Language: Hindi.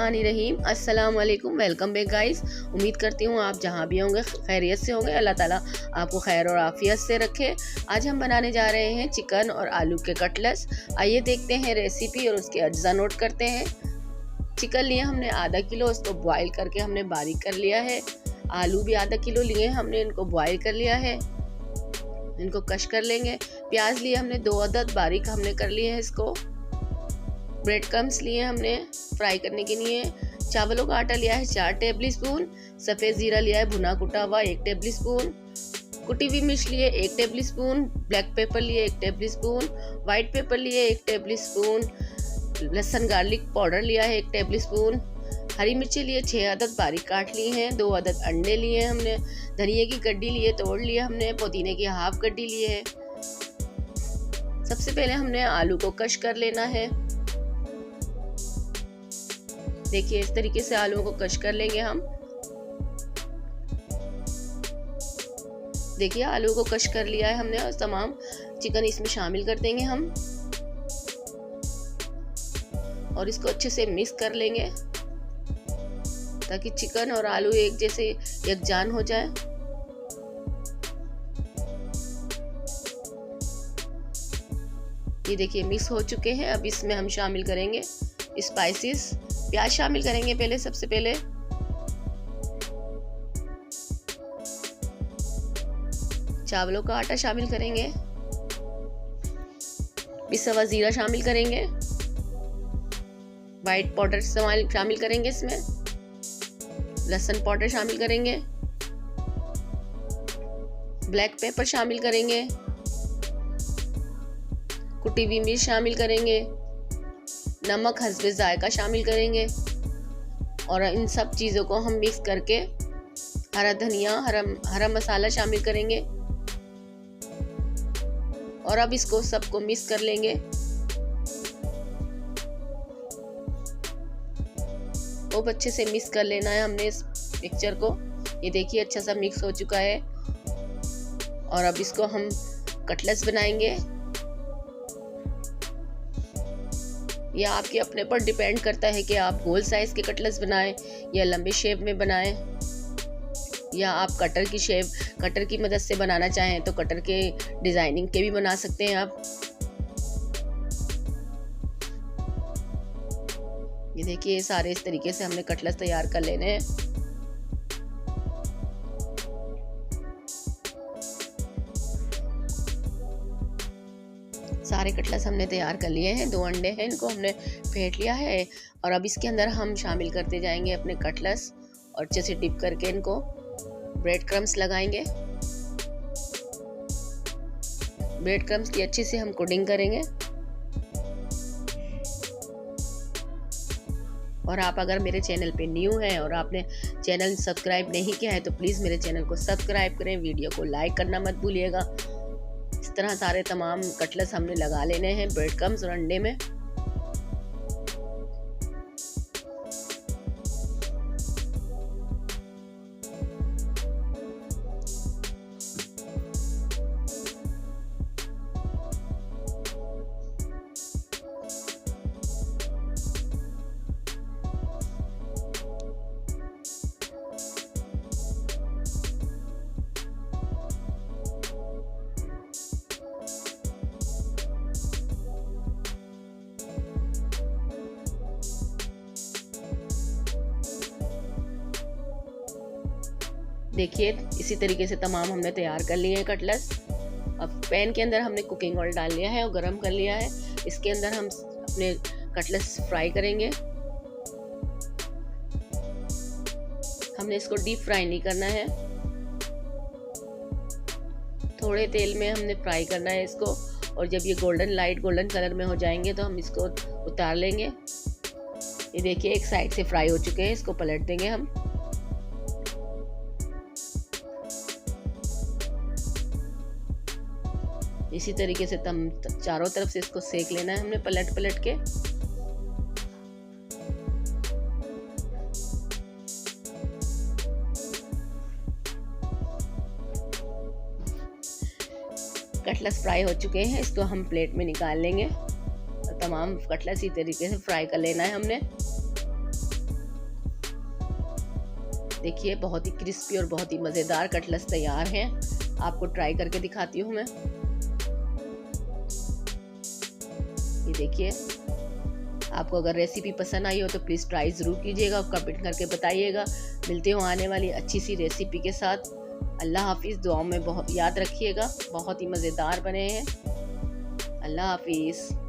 बिस्मिल्लाहिर्रहमानिर्रहीम। अस्सलाम वालेकुम। Welcome back guys. उम्मीद करती हूँ आप जहाँ भी होंगे खैरियत से होंगे। अल्लाह ताला आपको खैर और आफियत से रखे। आज हम बनाने जा रहे हैं चिकन और आलू के कटलेट्स। आइए देखते हैं रेसिपी और उसके अज्जा नोट करते हैं। चिकन लिए हमने आधा किलो, उसको बॉईल करके हमने बारीक कर लिया है। आलू भी आधा किलो लिए हमने, इनको बॉईल कर लिया है, इनको कश कर लेंगे। प्याज लिए हमने 2 अदद, बारीक हमने कर लिए हैं इसको। ब्रेड क्रम्स लिए हमने फ्राई करने के लिए। चावलों का आटा लिया है 4 टेबल स्पून। सफ़ेद ज़ीरा लिया है भुना कुटा हुआ 1 टेबल स्पून। कुटी हुई मिर्च लिए 1 टेबल स्पून। ब्लैक पेपर लिए 1 टेबल स्पून। वाइट पेपर लिए 1 टेबल स्पून। लहसुन गार्लिक पाउडर लिया है 1 टेबल स्पून। हरी मिर्ची लिए 6 अदद, बारीक काट ली हैं। 2 अदद अंडे लिए हमने। धनिया की गड्डी लिए, तोड़ लिया हमने। पुदीने की हाफ गड्डी लिए है। सबसे पहले हमने आलू को कश कर लेना है। देखिए इस तरीके से आलूओं को कश कर लेंगे हम। देखिए आलू को कश कर लिया है हमने और तमाम चिकन इसमें शामिल कर देंगे हम और इसको अच्छे से मिक्स कर लेंगे ताकि चिकन और आलू एक जैसे यकजान हो जाए। ये देखिए मिक्स हो चुके हैं। अब इसमें हम शामिल करेंगे स्पाइसेस। प्याज शामिल करेंगे पहले, सबसे पहले चावलों का आटा शामिल करेंगे। पिसा हुआ जीरा शामिल करेंगे। वाइट पाउडर शामिल करेंगे इसमें। लहसुन पाउडर शामिल करेंगे। ब्लैक पेपर शामिल करेंगे। कुटी हुई मिर्च शामिल करेंगे। नमक हस्बे जायका शामिल करेंगे और इन सब चीज़ों को हम मिक्स करके हरा धनिया, हरा मसाला शामिल करेंगे और अब इसको सबको मिक्स कर लेंगे। खूब अच्छे से मिक्स कर लेना है हमने इस मिक्सचर को। ये देखिए अच्छा सा मिक्स हो चुका है और अब इसको हम कटलेट्स बनाएंगे। यह आपके अपने पर डिपेंड करता है कि आप गोल साइज के कटलेट्स बनाएं या लंबे शेप में बनाएं, या आप कटर की मदद से बनाना चाहें तो कटर के डिजाइनिंग के भी बना सकते हैं आप। ये देखिए सारे इस तरीके से हमने कटलेट्स तैयार कर लेने हैं। सारे कटलेट्स हमने तैयार कर लिए हैं। 2 अंडे हैं, इनको हमने फेंट लिया है और अब इसके अंदर हम शामिल करते जाएंगे अपने कटलेट्स और अच्छे से डिप करके इनको ब्रेड क्रम्स लगाएंगे। ब्रेड क्रम्स की अच्छी से हम कोटिंग करेंगे। और आप अगर मेरे चैनल पे न्यू हैं और आपने चैनल सब्सक्राइब नहीं किया है तो प्लीज़ मेरे चैनल को सब्सक्राइब करें। वीडियो को लाइक करना मत भूलिएगा। इस तरह सारे तमाम कटलेट्स हमने लगा लेने हैं ब्रेड क्रम्स और अंडे में। देखिए इसी तरीके से तमाम हमने तैयार कर लिए हैं कटलेट्स। अब पैन के अंदर हमने कुकिंग ऑयल डाल लिया है और गरम कर लिया है। इसके अंदर हम अपने कटलेट्स फ्राई करेंगे। हमने इसको डीप फ्राई नहीं करना है, थोड़े तेल में हमने फ्राई करना है इसको। और जब ये लाइट गोल्डन कलर में हो जाएंगे तो हम इसको उतार लेंगे। ये देखिए एक साइड से फ्राई हो चुके हैं, इसको पलट देंगे हम। इसी तरीके से चारों तरफ से इसको सेक लेना है हमने पलट के। कटलेट्स फ्राई हो चुके हैं, इसको हम प्लेट में निकाल लेंगे। तमाम कटलेट्स इसी तरीके से फ्राई कर लेना है हमने। देखिए बहुत ही क्रिस्पी और बहुत ही मज़ेदार कटलेट्स तैयार हैं। आपको ट्राई करके दिखाती हूँ मैं। ये देखिए, आपको अगर रेसिपी पसंद आई हो तो प्लीज़ ट्राई ज़रूर कीजिएगा और कमेंट करके बताइएगा। मिलते हो आने वाली अच्छी सी रेसिपी के साथ। अल्लाह हाफिज़। दुआओं में बहुत याद रखिएगा, बहुत ही मज़ेदार बने हैं। अल्लाह हाफिज़।